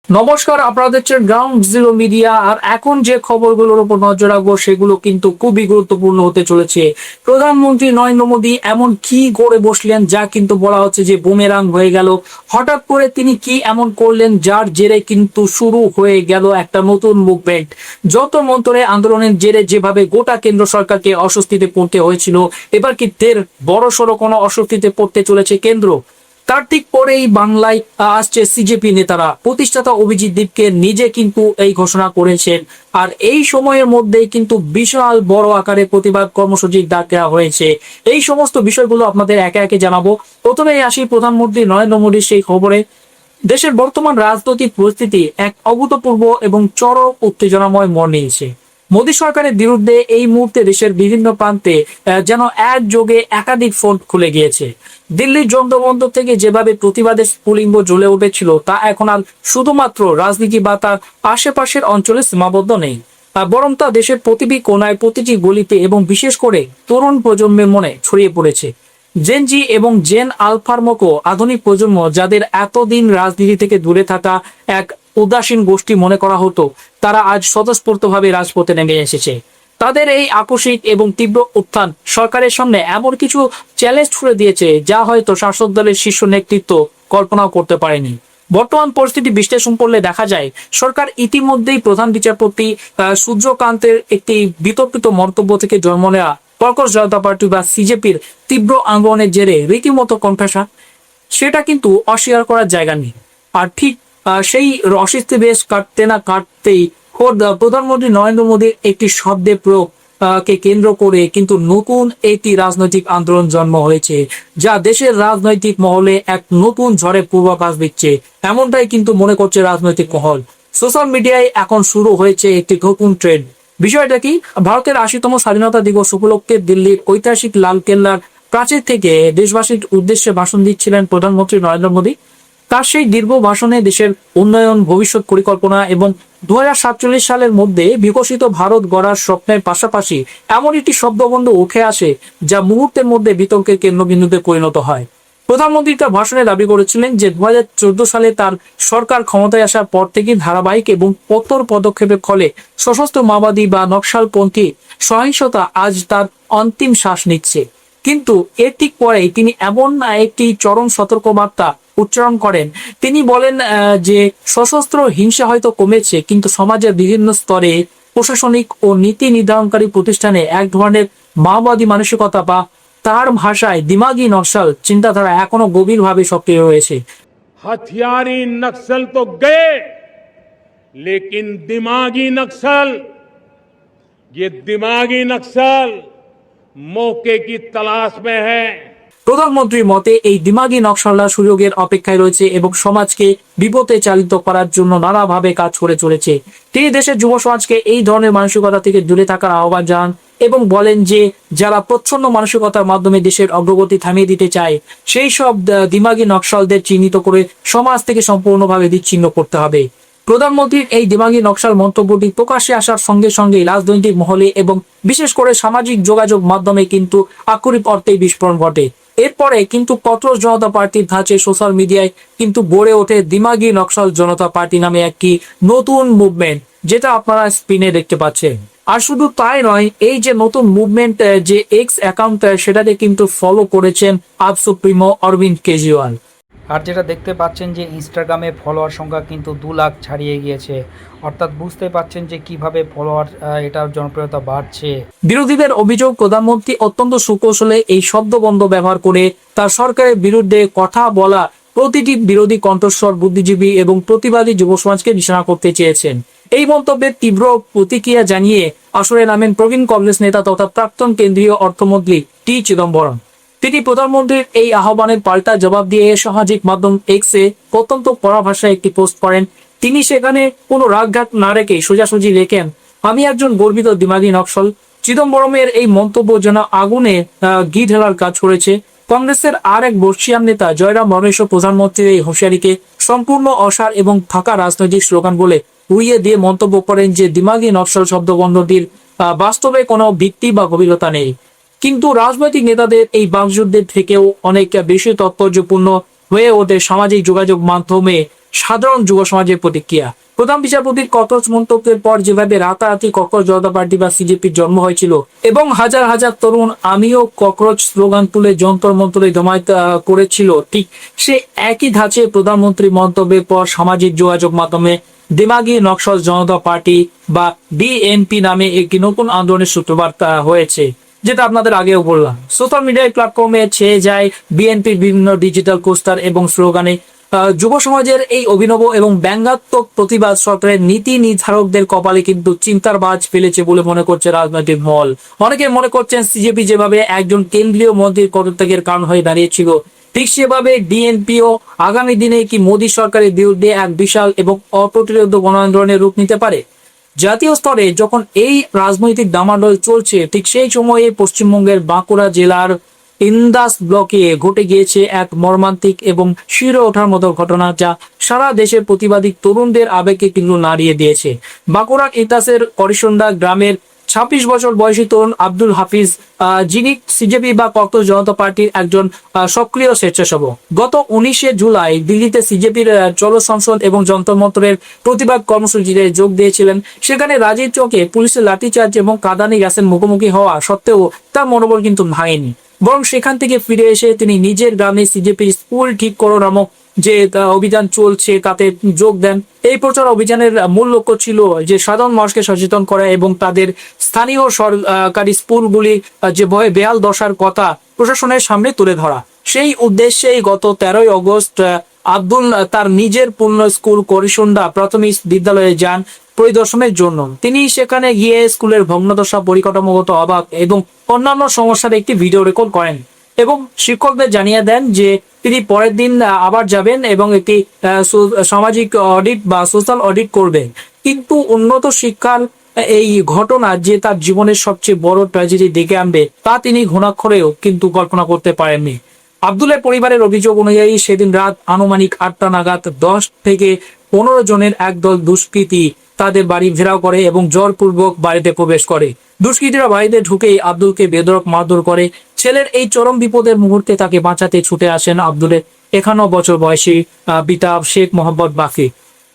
নমস্কার, আপনারা দেখছেন গ্রাউন্ড জিরো মিডিয়া। আর এখন যে খবরগুলোর উপর নজর রাখবো সেগুলো কিন্তু খুবই গুরুত্বপূর্ণ হতে চলেছে। প্রধানমন্ত্রী নরেন্দ্র মোদী এমন কি করে বসলেন যা কিন্তু বলা হচ্ছে যে বুমেরাং হয়ে গেল। হঠাৎ করে তিনি কি এমন করলেন যার জেরে কিন্তু শুরু হয়ে গেল একটা নতুন মুভমেন্ট। যত মন্তরে আন্দোলনের জেরে যেভাবে গোটা কেন্দ্র সরকারকে অস্বস্তিতে পড়তে হয়েছিল, এবার কি ফের বড়সড় কোনো অস্বস্তিতে পড়তে চলেছে কেন্দ্র। তার ঠিক পরেই বাংলায় আসছে সিজেপি নেতারা। প্রতিষ্ঠাতা অভিজিৎ দীপকে নিজে কিন্তু এই ঘোষণা করেছেন। আর এই সময়ের মধ্যেই কিন্তু বিশাল বড় আকারে প্রতিবাদ কর্মসূচির ডাক দেওয়া হয়েছে। এই সমস্ত বিষয়গুলো আপনাদের একে একে জানাবো। প্রথমেই আসি প্রধানমন্ত্রী নরেন্দ্র মোদীর সেই খবরে। দেশের বর্তমান রাজনৈতিক পরিস্থিতি এক অভূতপূর্ব এবং চরম উত্তেজনাময় মোড় নিয়েছে। মোদী সরকারের বিরুদ্ধে এই মুহূর্তে দেশের বিভিন্ন প্রান্তে যেন একযোগে একাধিক ফ্রন্ট খুলে গিয়েছে। দিল্লির যন্ত্রমন্ত্র থেকে যেভাবে প্রতিবাদের স্ফুলিঙ্গ জ্বলে উঠেছিল তা এখন আর শুধুমাত্র রাজনীতি বা তার আশেপাশের অঞ্চলে সীমাবদ্ধ নেই, বরং তা দেশের প্রতিটি কোনায়, প্রতিটি গলিতে এবং বিশেষ করে তরুণ প্রজন্মের মনে ছড়িয়ে পড়েছে। জেন জি এবং জেন আলফার মতো আধুনিক প্রজন্ম, যাদের এতদিন রাজনীতি থেকে দূরে থাকা এক উদাসীন গোষ্ঠী মনে করা হতো, তারা আজ স্বতঃস্ফূর্তভাবে রাজপথে নেমে এসেছে। তাদের এই আকস্মিক এবং তীব্র উত্থান সরকারের সামনে এমন কিছু চ্যালেঞ্জ ছুড়ে দিয়েছে যা হয়তো শাসক দলের শীর্ষ নেতৃত্ব কল্পনাও করতে পারেনি। বর্তমান পরিস্থিতি বিশ্লেষণ করলে দেখা যায়, সরকার ইতিমধ্যেই প্রধান বিচারপতি সূর্যকান্তের একটি বিতর্কিত মন্তব্য থেকে জন্ম নেওয়া কর্কশ জনতা পার্টি বা সিজেপির তীব্র আন্দোলনের জেরে রীতিমতো কণ্ঠাসা, সেটা কিন্তু অস্বীকার করার জায়গা নেই। আর ঠিক সেই অস্বস্তি বেশ কাটতে না কাটতেই খোদ প্রধানমন্ত্রী নরেন্দ্র মোদীর একটি শব্দের প্রয়োগ কে কেন্দ্র করে কিন্তু নতুন একটি রাজনৈতিক আন্দোলন জন্ম হয়েছে, যা দেশের রাজনৈতিক মহলে এক নতুন ঝড়ের পূর্বাভাস দিচ্ছে। এমনটাই কিন্তু মনে করছে রাজনৈতিক মহল। সোশ্যাল মিডিয়ায় এখন শুরু হয়েছে একটি নতুন ট্রেন্ড। বিষয়টা কি? ভারতের ৮০তম স্বাধীনতা দিবস উপলক্ষে দিল্লির ঐতিহাসিক লাল কেল্লার প্রাচীর থেকে দেশবাসীর উদ্দেশ্যে ভাষণ দিচ্ছিলেন প্রধানমন্ত্রী নরেন্দ্র মোদী। তার সেই দীর্ঘ ভাষণে দেশের উন্নয়ন, ভবিষ্যৎ পরিকল্পনা এবং ২০৪৭ সালের মধ্যে বিকশিত ভারত গড়ার স্বপ্নের পাশাপাশি এমন একটি শব্দবন্ধ উঠে আসে যা মুহূর্তের মধ্যে বিতর্কের কেন্দ্রবিন্দুতে পরিণত হয়। প্রধানমন্ত্রী তার ভাষণে দাবি করেছিলেন যে ২০১৪ সালে তার সরকার ক্ষমতায় আসার পর থেকে ধারাবাহিক এবং কঠোর পদক্ষেপের ফলে সশস্ত্র মাওবাদী বা নকশালপন্থী সহিংসতা আজ তার অন্তিম শ্বাস নিচ্ছে। কিন্তু এর ঠিক পরেই তিনি এমন একটি চরম সতর্কবার্তা উচ্চারণ করেন। তিনি বলেন যে সশস্ত্র হিংসা হয়তো কমেছে, কিন্তু সমাজের বিভিন্ন স্তরে প্রশাসনিক ও নীতি নির্ধারণকারী প্রতিষ্ঠানে এক ধরনের মাওবাদী মানসিকতা বা তার ভাষায় দিমাগি নকশাল চিন্তাধারা এখনো গভীরভাবে সক্রিয় রয়েছে। हथियारी नक्सल तो गए, लेकिन दिमागी नक्सल, ये दिमागी नक्सल मौके की तलाश में है। প্রধানমন্ত্রীর মতে এই দিমাগি নকশালরা সুযোগের অপেক্ষায় রয়েছে এবং সমাজকে বিপথে চালিত করার জন্য নানাভাবে কাজ করে চলেছে। তিনি দেশের যুব সমাজকে এই ধরনের মানসিকতা থেকে দূরে থাকার আহ্বান জানান এবং বলেন যে যারা প্রচ্ছন্ন মানসিকতার মাধ্যমে দেশের অগ্রগতি থামিয়ে দিতে চায়, সেই সব দিমাগি নকশালদের চিহ্নিত করে সমাজ থেকে সম্পূর্ণভাবে বিচ্ছিন্ন করতে হবে। প্রধানমন্ত্রীর এই দিমাগি নকশাল মন্তব্যটি প্রকাশ্যে আসার সঙ্গে সঙ্গে রাজনৈতিক মহলে এবং বিশেষ করে সামাজিক যোগাযোগ মাধ্যমে কিন্তু আক্ষরিক অর্থেই বিস্ফোরণ ঘটে। এরপরে কিন্তু কঠোর জনতা পার্টির ধাঁচে সোশ্যাল মিডিয়ায় কিন্তু গড়ে ওঠে দিমাগি নকশাল জনতা পার্টি নামে একটি নতুন মুভমেন্ট, যেটা আপনারা স্ক্রিনে দেখতে পাচ্ছেন। আর শুধু তাই নয়, এই যে নতুন মুভমেন্ট, যে এক্স অ্যাকাউন্ট, সেটাতে কিন্তু ফলো করেছেন আপ সুপ্রিমো অরবিন্দ কেজরিওয়াল। আর যেটা দেখতে পাচ্ছেন যে ইনস্টাগ্রামে ফলোয়ার সংখ্যা কিন্তু ২ লাখ ছাড়িয়ে গিয়েছে। অর্থাৎ বুঝতে পাচ্ছেন যে কিভাবে ফলোয়ার এটার জনপ্রিয়তা বাড়ছে। বিরোধীদের অভিযোগ, প্রধানমন্ত্রী অত্যন্ত সুকৌশলে এই শব্দবন্ধ ব্যবহার করে তার সরকারের বিরুদ্ধে কথা বলা প্রতিটি বিরোধী কণ্ঠস্বর, বুদ্ধিজীবী এবং প্রতিবাদী যুব সমাজকে নিশানা করতে চেয়েছেন। এই মন্তব্যের তীব্র প্রতিক্রিয়া জানিয়ে আসরে নামেন প্রবীণ কংগ্রেস নেতা তথা প্রাক্তন কেন্দ্রীয় অর্থমন্ত্রী টি চিদম্বরম। তিনি প্রধানমন্ত্রীর এই আহ্বানের পাল্টা জবাব দিয়ে সামাজিক মাধ্যম এক্সে অত্যন্ত কড়া ভাষায় একটি পোস্ট করেন। তিনি সেখানে কোনো রাগঘাট না রেখে সোজাসুজি লেখেন, আমি একজন গর্বিত দিমাগি নকশাল। চিদম্বরমের এই মন্তব্য যেন আগুনে ঘি ঢেলার কাজ করেছে। কংগ্রেসের আর এক বর্ষিয়ান নেতা জয়রাম রমেশ প্রধানমন্ত্রীর এই হুঁশিয়ারিকে সম্পূর্ণ অসার এবং ফাঁকা রাজনৈতিক স্লোগান বলে উড়িয়ে দিয়ে মন্তব্য করেন যে দিমাগি নকশাল শব্দবন্ধটির বাস্তবে কোনো ভিত্তি বা গভীরতা নেই। কিন্তু রাজনৈতিক নেতাদের এই বাকযুদ্ধের থেকেও অনেক বেশি তাৎপর্যপূর্ণ হয়ে ওঠে সামাজিক যোগাযোগ মাধ্যমে সাধারণ যুব সমাজের প্রতিক্রিয়া। প্রধান বিচারপতির ককরোচ মন্তব্যের পর যেভাবে রাতারাতি ককরোচ জনতা পার্টি বা সিজেপির জন্ম হয়েছিল এবং হাজার হাজার তরুণ আমিও ককরোচ স্লোগান তুলে যন্তর মন্তরে জমায়েত করেছিল, ঠিক সে একই ধাঁচে প্রধানমন্ত্রীর মন্তব্যের পর সামাজিক যোগাযোগ মাধ্যমে দিমাগি নকশাল জনতা পার্টি বা ডিএনপি নামে একটি নতুন আন্দোলনের সূত্রপাত হয়েছে, যেটা আপনাদের আগেও বললাম। সোশ্যাল মিডিয়ায় প্ল্যাটফর্মে ছেয়ে যায় বিএনপির বিভিন্ন ডিজিটাল পোস্টার এবং স্লোগানে। যুব সমাজের এই অভিনব এবং ব্যঙ্গাত্মক প্রতিবাদ সরকারের নীতি নির্ধারকদের কপালে কিন্তু চিন্তার বাজ ফেলেছে বলে মনে করছে রাজনৈতিক মহল। অনেকে মনে করছেন সিজেপি যেভাবে একজন কেন্দ্রীয় মন্ত্রীর পদত্যাগের কারণ হয়ে দাঁড়িয়েছিল, ঠিক সেভাবে ডিএনপিও আগামী দিনে কি মোদী সরকারের বিরুদ্ধে এক বিশাল এবং অপ্রতিরোধ্য গণ আন্দোলনের রূপ নিতে পারে। জাতীয় স্তরে যখন এই রাজনৈতিক ডামাডোল চলছে, ঠিক সেই সময়ে পশ্চিমবঙ্গের বাঁকুড়া জেলার ইন্দাস ব্লকে ঘটে গিয়েছে এক মর্মান্তিক এবং শিহরে ওঠার মতো ঘটনা, যা সারা দেশের প্রতিবাদী তরুণদের আবেগকে কিন্তু নাড়িয়ে দিয়েছে। বাঁকুড়ার ইন্দাসের করিসন্ডা গ্রামের 26 বছর বয়সী তরুণ আব্দুল হাফিজ, যিনি সিজেপি বা ককরোচ জনতা পার্টির একজন সক্রিয় স্বেচ্ছাসেবক, গত 19শে জুলাই দিল্লিতে সিজেপির চলো সংসদ এবং যন্তর মন্তরের প্রতিবাদ কর্মসূচিতে যোগ দিয়েছিলেন। সেখানে রাজীব চৌকে পুলিশের লাঠিচার্জ এবং কাঁদানি গ্যাসের মুখোমুখি হওয়া সত্ত্বেও তার মনোবল কিন্তু ভাঙেনি, বরং সেখান থেকে ফিরে এসে তিনি নিজের গ্রামে সিজেপির স্কুল ঠিক করো নামক যে অভিযান চলছে তাতে যোগ দেন। এই প্রচার অভিযানের মূল লক্ষ্য ছিল যে সাধারণ মানুষকে সচেতন করা এবং তাদের স্থানীয় সরকারি স্কুলগুলি যে ভয়ে বেহাল দশার কথা প্রশাসনের সামনে তুলে ধরা। সেই উদ্দেশ্যেই গত 13ই অগস্ট আব্দুল তার নিজের পূর্ণ স্কুল করিসুন্ডা প্রাথমিক বিদ্যালয়ে যান পরিদর্শনের জন্য। তিনি সেখানে গিয়ে স্কুলের ভগ্নদশা, পরিকাঠামোগত অভাব এবং অন্যান্য সমস্যার একটি ভিডিও রেকর্ড করেন এবং শিক্ষকদের জানিয়ে দেন যে তিনি পরের দিন আবার যাবেন এবং একটি সামাজিক অডিট বা সোশ্যাল অডিট করবেন। কিন্তু উন্নত শিক্ষার এই ঘটনা যে তার জীবনের সবচেয়ে বড় ট্র্যাজেডি ডেকে আনবে, তা তিনি ঘুণাক্ষরেও কিন্তু কল্পনা করতে পারেননি। আব্দুলের পরিবারের অভিযোগ অনুযায়ী সেদিন রাত আনুমানিক 8টা নাগাদ 10 থেকে 15 জনের একদল দুষ্কৃতী তাদের বাড়ি ঘেরাও করে এবং জোরপূর্বক বাড়িতে প্রবেশ করে। দুষ্কৃতীরা বাড়িতে ঢুকেই আব্দুলকে বেধড়ক মারধর করে। ছেলের এই চরম বিপদের মুহূর্তে তাকে বাঁচাতে ছুটে আসেন আব্দুলের 51 বছর বয়সী পিতা শেখ মোহাম্মদ বাকি।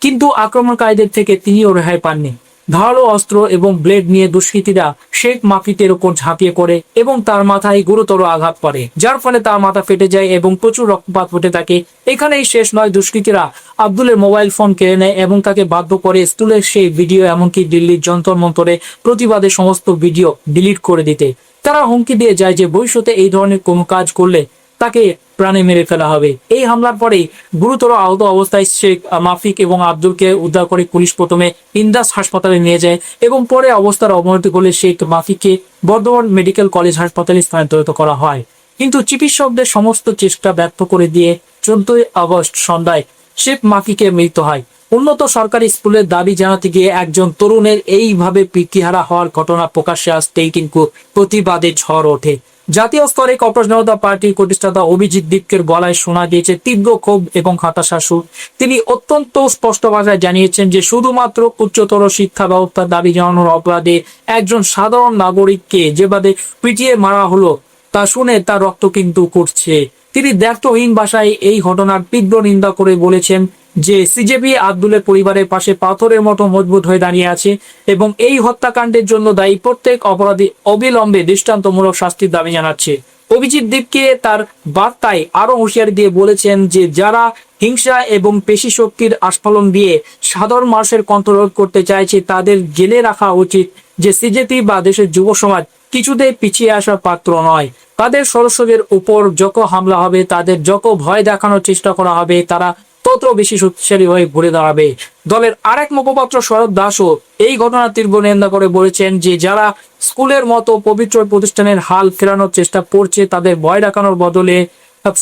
কিন্তু আক্রমণকারীদের থেকে তিনিও রেহাই পাননি। ধারালো অস্ত্র এবং ব্লেড নিয়ে দুষ্কৃতীরা শেখ মাফিকের উপর ঝাঁপিয়ে পড়ে এবং তার মাথায় গুরুতর আঘাত করে, যার ফলে তার মাথা ফেটে যায় এবং প্রচুর রক্তপাত হতে থাকে। এখানেই শেষ নয়, দুষ্কৃতীরা আব্দুলের মোবাইল ফোন কেড়ে নেয় এবং তাকে বাধ্য করে স্কুলের সেই ভিডিও, এমনকি দিল্লির যন্তর মন্তরে প্রতিবাদের সমস্ত ভিডিও ডিলিট করে দিতে। তারা হুমকি দিয়ে যায় যে ভবিষ্যতে এই ধরনের কোনো কাজ করলে তাকে প্রাণে মেরে ফেলা হবে। এই হামলার পরেই গুরুতর আহত অবস্থায় শেখ মাফিক এবং আব্দুলকে উদ্ধার করে পুলিশ প্রথমে ইন্দাস হাসপাতালে নিয়ে যায় এবং পরে অবস্থার অবনতি হলে শেখ মাফিককে বর্ধমান মেডিকেল কলেজ হাসপাতালে স্থানান্তরিত করা হয়। কিন্তু চিকিৎসকদের সমস্ত চেষ্টা ব্যর্থ করে দিয়ে 14ই আগস্ট সন্ধ্যায় শেখ মাফিকের মৃত্যু হয়। উন্নত সরকারি স্কুলের দাবি জানাতে গিয়ে একজন তরুণের এইভাবে পিতৃহারা হওয়ার ঘটনা প্রকাশ্যে আসতেই কিন্তু প্রতিবাদের ঝড় ওঠে। জাতীয় স্তরে ককরোচ জনতা পার্টির প্রতিষ্ঠাতা অভিজিৎ দীপকের গলায় শোনা দিয়েছে তীব্র ক্ষোভ এবং হতাশার সুর। তিনি অত্যন্ত স্পষ্ট ভাষায় জানিয়েছেন যে শুধুমাত্র উচ্চতর শিক্ষা ব্যবস্থার দাবি জানানোর অপরাধে একজন সাধারণ নাগরিককে যেভাবে পিটিয়ে মারা হলো তা শুনে তার রক্ত কিন্তু করছে। তিনি দ্ব্যর্থহীন ভাষায় এই ঘটনার তীব্র নিন্দা করে বলেছেন যে সিজেপি আব্দুলের পরিবারের পাশে পাথরের মতো মজবুত হয়ে দাঁড়িয়ে আছে এবং এই হত্যাকাণ্ডের জন্য দায়ী প্রত্যেক অপরাধী অবিলম্বে দৃষ্টান্তমূলক শাস্তির দাবি জানাচ্ছে। অভিজিৎ দীপকে তার বার্তায় আরো হুঁশিয়ারি দিয়ে বলেছেন যে যারা হিংসা এবং পেশি শক্তির আস্ফালন দিয়ে সাধারণ মানুষের কণ্ঠরোধ করতে চাইছে তাদের জেলে রাখা উচিত। যে সিজেপি বা দেশের যুব সমাজ কিছুতেই পিছিয়ে আসার পাত্র নয়। তাদের সদস্যদের উপর যত হামলা হবে, তাদের যত ভয় দেখানোর চেষ্টা করা হবে, তারা তত বেশি শক্তিশালী হয়ে ঘুরে দাঁড়াবে। দলের আরেক মুখপাত্র শরৎ দাসও এই ঘটনার তীব্র নিন্দা করে বলেছেন যে যারা স্কুলের মতো পবিত্র প্রতিষ্ঠানের হাল ফেরানোর চেষ্টা করছে তাদের ভয় দেখানোর বদলে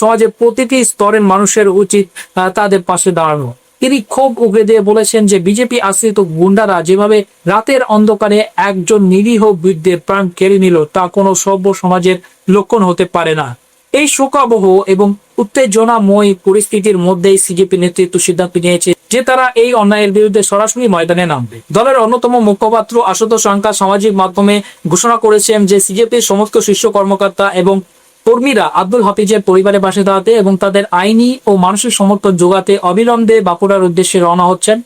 সমাজের প্রতিটি স্তরের মানুষের উচিত তাদের পাশে দাঁড়ানো। তিনি ক্ষোভ উগরে দিয়ে বলেছেন যে বিজেপি আশ্রিত গুন্ডারা যেভাবে রাতের অন্ধকারে একজন নিরীহ বৃদ্ধের প্রাণ কেড়ে নিল তা কোনো সভ্য সমাজের লক্ষণ হতে পারে না। এই শোকাবহ এবং উত্তেজনাময় পরিস্থিতির মধ্যেই সিজেপি নেতৃত্ব সিদ্ধান্ত নিয়েছে যে তারা এই অন্যায়ের বিরুদ্ধে সরাসরি ময়দানে নামবে। দলের অন্যতম মুখপাত্র আশুতোষ আঙ্কা সামাজিক মাধ্যমে ঘোষণা করেছেন যে সিজেপির সমস্ত শীর্ষ কর্মকর্তা এবং কর্মীরা আব্দুল হাফিজের পরিবারের পাশে দাঁড়াতে এবং তাদের আইনি ও মানসিক সমর্থন যোগাতে অবিলম্বে বাঁকুড়ার উদ্দেশ্যে রওনা হচ্ছেন।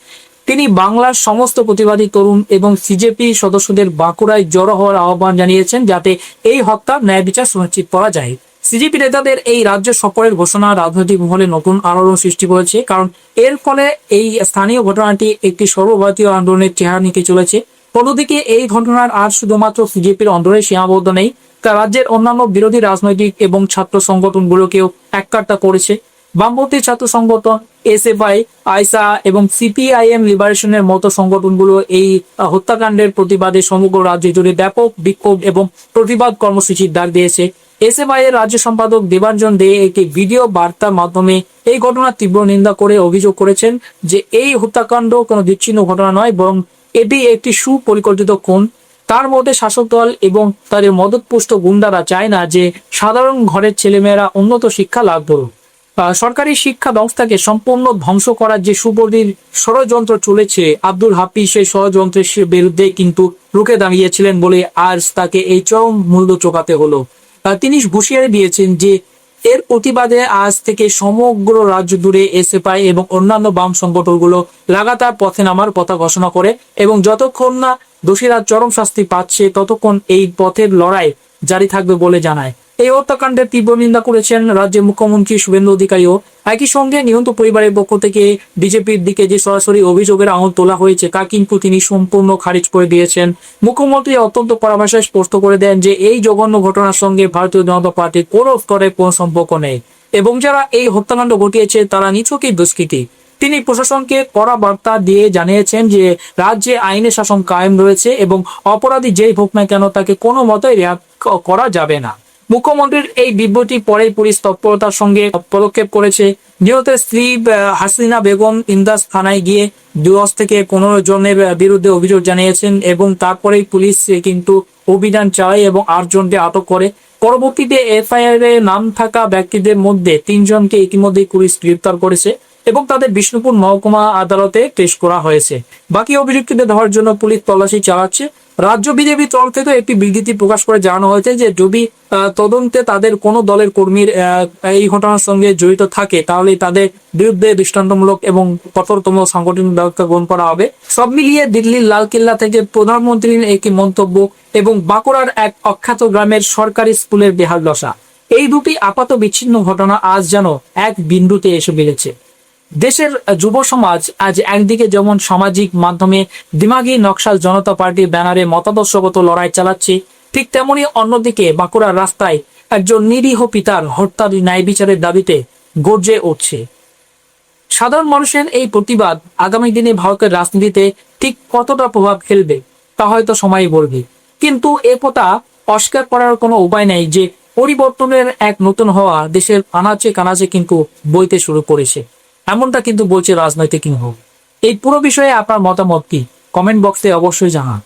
তিনি বাংলার সমস্ত প্রতিবাদী তরুণ এবং সিজেপি সদস্যদের বাঁকুড়ায় জড়ো হওয়ার আহ্বান জানিয়েছেন, যাতে এই হত্যার ন্যায় বিচার সুনিশ্চিত করা যায়। সিজেপি নেতাদের এই রাজ্য সফরের ঘোষণা রাজনৈতিক মহলে নতুন আলোড়ন সৃষ্টি করেছে, কারণ এর ফলে এই স্থানীয় ঘটনাটি একটি সর্বভারতীয় আন্দোলনের চেহারা নিতে চলেছে। অন্যদিকে এই ঘটনার আর শুধুমাত্র সিজেপির অন্দরে সীমাবদ্ধ নেই, তা রাজ্যের অন্যান্য বিরোধী রাজনৈতিক এবং ছাত্র সংগঠনগুলোকেও এককাট্টা করেছে। বামপন্থী ছাত্র সংগঠন এসএফআই, আইসা এবং সিপিআইএম লিবারেশনের মতো সংগঠনগুলো এই হত্যাকাণ্ডের প্রতিবাদে সমগ্র রাজ্য জুড়ে ব্যাপক বিক্ষোভ এবং প্রতিবাদ কর্মসূচির ডাক দিয়েছে। এসএফআই এর রাজ্য সম্পাদক দেবাঞ্জন দে একটি ভিডিও বার্তার মাধ্যমে এই ঘটনার তীব্র নিন্দা করে অভিযোগ করেছেন যে এই হত্যাকাণ্ড কোনো বিচ্ছিন্ন ঘটনা নয়, বরং এটি একটি সুপরিকল্পিত খুন। তার মধ্যে শাসক দল এবং তাদের মদতপুষ্ট গুন্ডারা চায় না যে সাধারণ ঘরের ছেলেমেয়েরা উন্নত শিক্ষা লাভ করুক। সরকারি শিক্ষা ব্যবস্থাকে সম্পূর্ণ ধ্বংস করার যে সুপরির ষড়যন্ত্র চলেছে, আব্দুল হাফিজ সেই ষড়যন্ত্রের বিরুদ্ধে কিন্তু রুখে দাঁড়িয়েছিলেন বলে আজ তাকে এই চরম মূল্য চোকাতে হলো। তিনি হুঁশিয়ারি দিয়েছেন যে এর প্রতিবাদে আজ থেকে সমগ্র রাজ্য জুড়ে এসএফআই এবং অন্যান্য বাম সংগঠনগুলো লাগাতার পথে নামার কথা ঘোষণা করে এবং যতক্ষণ না দোষীরা চরম শাস্তি পাচ্ছে ততক্ষণ এই পথের লড়াই জারি থাকবে বলে জানায়। এই হত্যাকাণ্ডের তীব্র নিন্দা করেছেন রাজ্যের মুখ্যমন্ত্রী শুভেন্দু অধিকারীও। একই সঙ্গে নিহত পরিবারের পক্ষ থেকে বিজেপির দিকে যে সরাসরি অভিযোগের আঙুল তোলা হয়েছে তা কিন্তু তিনি সম্পূর্ণ খারিজ করে দিয়েছেন। মুখ্যমন্ত্রী অত্যন্ত কড়া ভাষায় স্পষ্ট করে দেন যে এই জঘন্য ঘটনার সঙ্গে ভারতীয় জনতা পার্টির কোনো স্তরে কোনো সম্পর্ক নেই এবং যারা এই হত্যাকাণ্ড ঘটিয়েছে তারা নিছকই দুষ্কৃতী। তিনি প্রশাসনকে কড়া বার্তা দিয়ে জানিয়েছেন যে রাজ্যে আইনের শাসন কায়েম রয়েছে এবং অপরাধী যেই হোক না কেন তাকে কোনো মতেই রেহাই করা যাবে না। মুখ্যমন্ত্রীর এই বিবৃতি পরে পুলিশ তৎপরতার সঙ্গে পদক্ষেপ করেছে। নিহতের স্ত্রী হাসিনা বেগম ইন্দাস থানায় গিয়ে 10 থেকে 15 জনের বিরুদ্ধে অভিযোগ জানিয়েছেন এবং তারপরেই পুলিশ কিন্তু অভিযান চালায় এবং 8 জনকে আটক করে। পরবর্তীতে এফআইআর এ নাম থাকা ব্যক্তিদের মধ্যে 3 জনকে ইতিমধ্যেই পুলিশ গ্রেফতার করেছে এবং তাদের বিষ্ণুপুর মহকুমা আদালতে পেশ করা হয়েছে। বাকি অভিযুক্তদের ধরার জন্য পুলিশ তল্লাশি চালাচ্ছে। রাজ্য বিজেপি তরফ থেকে একটি বিবৃতি প্রকাশ করে জানানো হয়েছে যে যদি তদন্তে তাদের কোনো দলের কর্মীর এই ঘটনার সঙ্গে জড়িত থাকে তাহলে তাদের বিরুদ্ধে দৃষ্টান্তমূলক এবং কঠোরতম সাংগঠনিক ব্যবস্থা গ্রহণ করা হবে। সব মিলিয়ে দিল্লির লালকেল্লা থেকে প্রধানমন্ত্রীর একটি মন্তব্য এবং বাঁকুড়ার এক অখ্যাত গ্রামের সরকারি স্কুলের বেহাল দশা, এই দুটি আপাত বিচ্ছিন্ন ঘটনা আজ যেন এক বিন্দুতে এসে মিলেছে। দেশের যুব সমাজ আজ একদিকে যেমন সামাজিক মাধ্যমে দিমাগি নকশাল জনতা পার্টির ব্যানারে মতাদর্শগত লড়াই চালাচ্ছে, ঠিক তেমনি অন্যদিকে বাঁকুড়ার রাস্তায় একজন নিরীহ পিতার হত্যার ন্যায় বিচারের দাবিতে গর্জে উঠছে। সাধারণ মানুষের এই প্রতিবাদ আগামী দিনে ভারতের রাজনীতিতে ঠিক কতটা প্রভাব ফেলবে তা হয়তো সময়ই বলবে, কিন্তু এ কথা অস্বীকার করার কোনো উপায় নেই যে পরিবর্তনের এক নতুন হওয়া দেশের আনাচে কানাচে কিন্তু বইতে শুরু করেছে, এমনটা কিন্তু বলছে রাজনৈতিক কিংবদন্তি। এই পুরো বিষয়ে আপনার মতামত কি? কমেন্ট বক্সে অবশ্যই জানান।